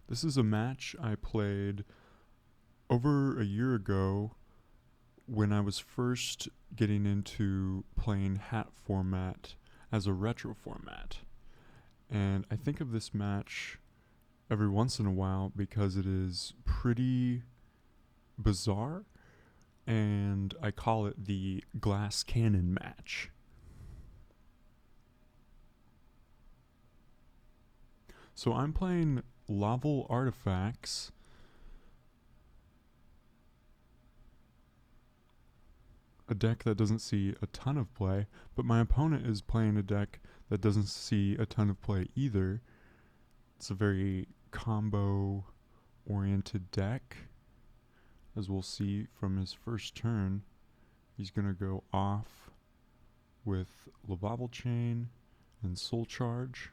This is a match I played over a year ago when I was first getting into playing hat format as a retro format. And I think of this match every once in a while because it is pretty bizarre, and I call it the glass cannon match. So I'm playing Laval Artifacts, a deck that doesn't see a ton of play, but my opponent is playing a deck that doesn't see a ton of play either. It's a very combo oriented deck, as we'll see from his first turn. He's going to go off with Laval Chain and Soul Charge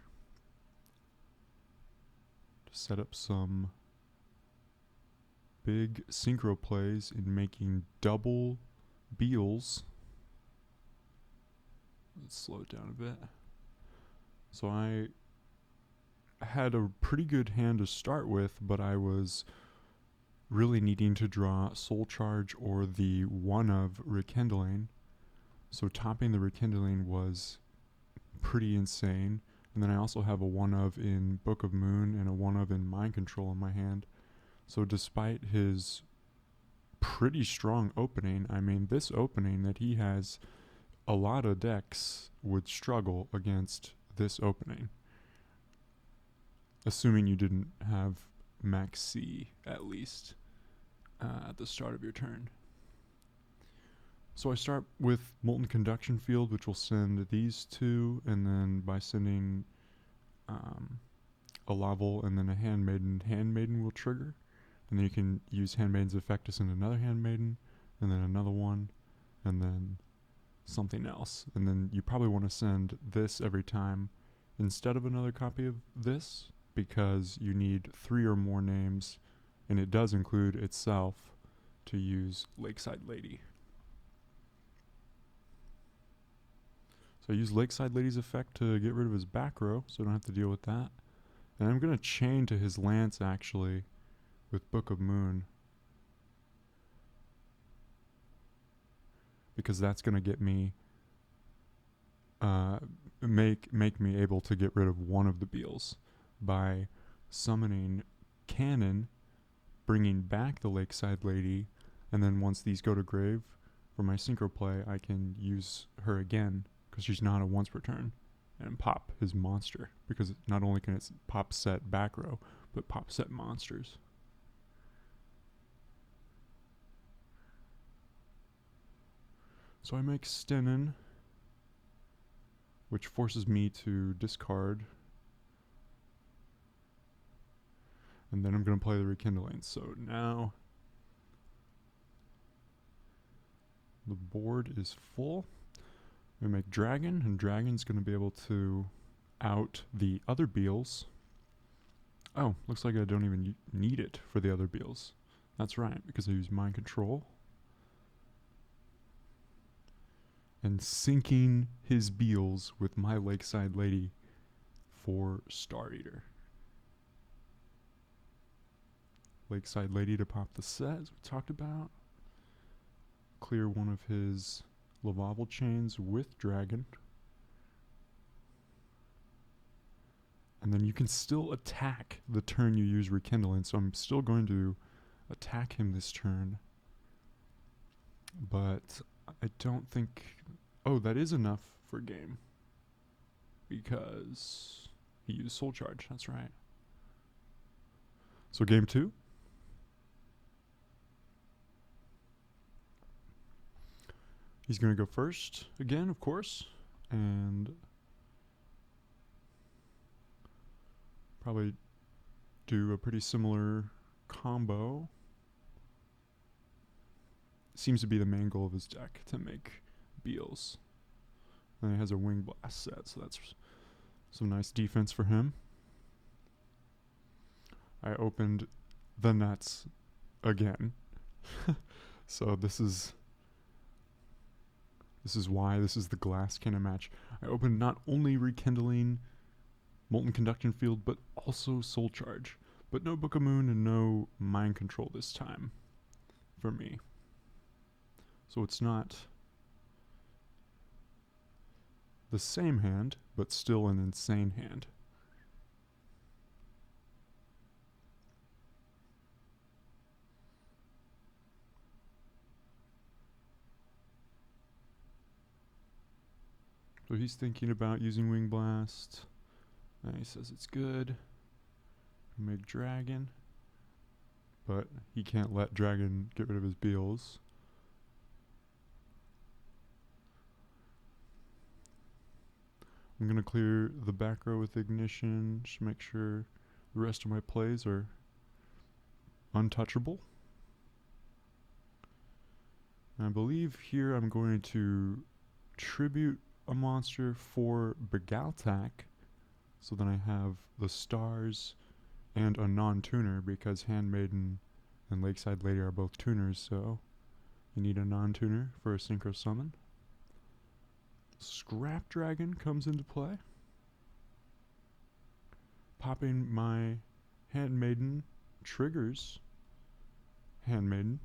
to set up some big synchro plays in making double Beals. Let's slow it down a bit. So I had a pretty good hand to start with, but I was really needing to draw Soul Charge or the one of Rekindling. So topping the Rekindling was pretty insane. And then I also have a one of in Book of Moon and a one of in Mind Control in my hand. So despite his pretty strong opening, I mean, this opening that he has, a lot of decks would struggle against this opening. Assuming you didn't have Max C, at least, at the start of your turn. So I start with Molten Conduction Field, which will send these two, and then by sending a Laval and then a Handmaiden will trigger. And then you can use Handmaiden's effect to send another Handmaiden, and then another one, and then something else. And then you probably want to send this every time instead of another copy of this, because you need 3 or more names, and it does include itself, to use Lakeside Lady. So I use Lakeside Lady's effect to get rid of his back row, so I don't have to deal with that. And I'm going to chain to his Lance, actually, with Book of Moon, because that's going to get me, make me able to get rid of one of the Beals by summoning Cannon, bringing back the Lakeside Lady, and then once these go to grave for my synchro play, I can use her again because she's not a once per turn, and pop his monster, because not only can it pop set back row, but pop set monsters. So I make Stenin, which forces me to discard. And then I'm going to play the Rekindling. So now the board is full. We make Dragon, and Dragon's going to be able to out the other Beals. Oh, looks like I don't even need it for the other Beals. That's right, because I use Mind Control. And sinking his Beals with my Lakeside Lady for Star Eater. Lakeside Lady to pop the set, as we talked about. Clear one of his Laval chains with Dragon. And then you can still attack the turn you use Rekindling, so I'm still going to attack him this turn. But I don't think... Oh, that is enough for game, because he used Soul Charge, that's right. So game 2. He's going to go first again, of course, and probably do a pretty similar combo. Seems to be the main goal of his deck, to make Beals. And he has a Wing Blast set, so that's some nice defense for him. I opened the nuts again. So this is why this is the glass cannon match. I opened not only Rekindling, Molten Conduction Field, but also Soul Charge. But no Book of Moon and no Mind Control this time for me. So it's not the same hand, but still an insane hand. So he's thinking about using Wing Blast. And he says it's good. Make Dragon. But he can't let Dragon get rid of his Beals. I'm going to clear the back row with Ignition. Just make sure the rest of my plays are untouchable. And I believe here I'm going to tribute a monster for Begaltac, so then I have the stars and a non-tuner, because Handmaiden and Lakeside Lady are both tuners, so you need a non-tuner for a Synchro summon. Scrap Dragon comes into play. Popping my Handmaiden triggers Handmaiden.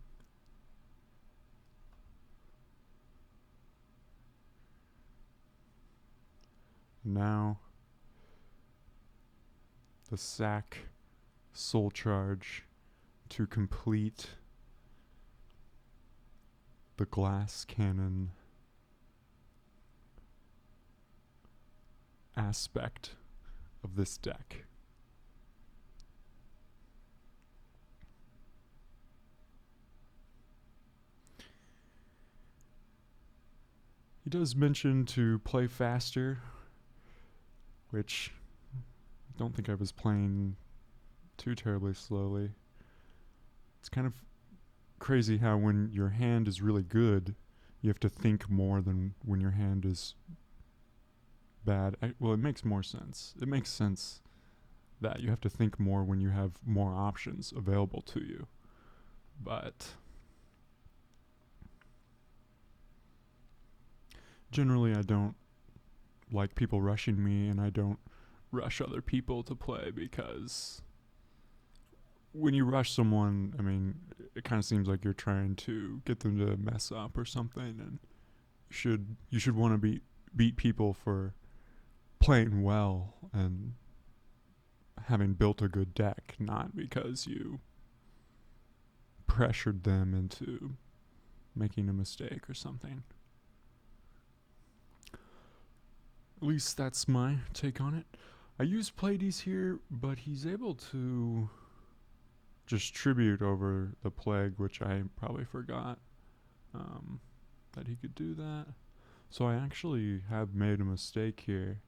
Now the sack Soul Charge to complete the glass cannon aspect of this deck. He does mention to play faster, which I don't think I was playing too terribly slowly. It's kind of crazy how when your hand is really good, you have to think more than when your hand is bad. Well, it makes more sense. It makes sense that you have to think more when you have more options available to you. But generally, I don't like people rushing me, and I don't rush other people to play, because when you rush someone, I mean, it kind of seems like you're trying to get them to mess up or something, and you should want to beat people for playing well and having built a good deck, not because you pressured them into making a mistake or something. At least that's my take on it. I use Pleiades here, but he's able to just tribute over the Plague, which I probably forgot that he could do that. So I actually have made a mistake here,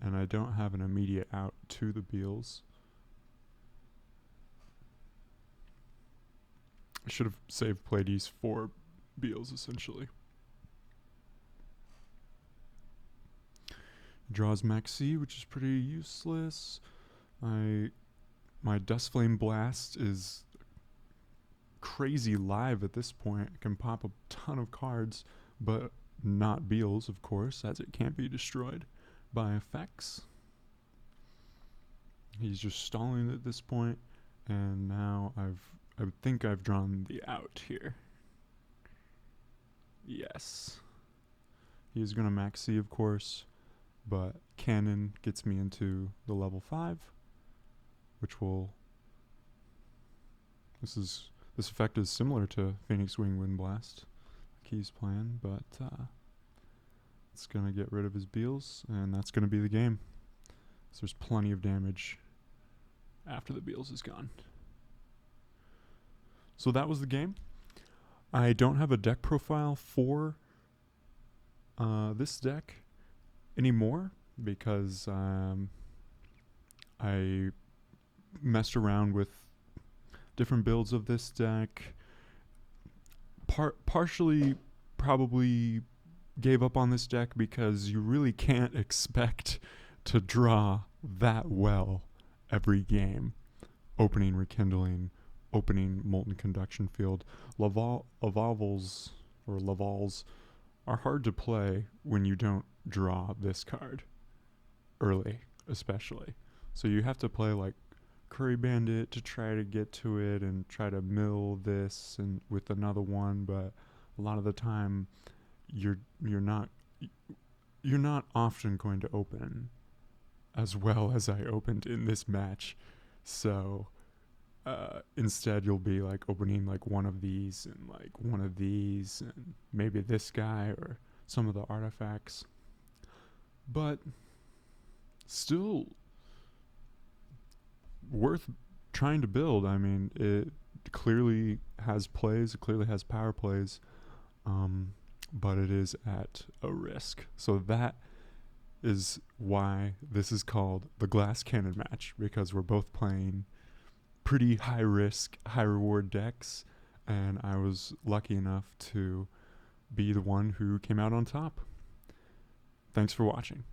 and I don't have an immediate out to the Beals. I should have saved Pleiades for Beals, essentially. Draws Maxi, which is pretty useless. My Dustflame Blast is crazy live at this point. It can pop a ton of cards, but not Beals, of course, as it can't be destroyed by effects. He's just stalling at this point, and now I think I've drawn the out here. Yes. He is going to Maxi, of course, but Cannon gets me into the level 5, which will... This effect is similar to Phoenix Wing Wind Blast, Key's plan, but it's going to get rid of his Beals, and that's going to be the game. So there's plenty of damage after the Beals is gone. So that was the game. I don't have a deck profile for this deck anymore, because I messed around with different builds of this deck. Partially probably gave up on this deck because you really can't expect to draw that well every game. Opening Rekindling, opening Molten Conduction Field. Lavals are hard to play when you don't draw this card early, especially. So you have to play like Curry Bandit to try to get to it and try to mill this and with another one, but a lot of the time you're you're not you're not often going to open as well as I opened in this match. So instead you'll be like opening like one of these and like one of these and maybe this guy or some of the artifacts. But still worth trying to build. I mean, it clearly has plays, it clearly has power plays, but it is at a risk. So that is why this is called the glass cannon match, because we're both playing pretty high risk, high reward decks, and I was lucky enough to be the one who came out on top. Thanks for watching.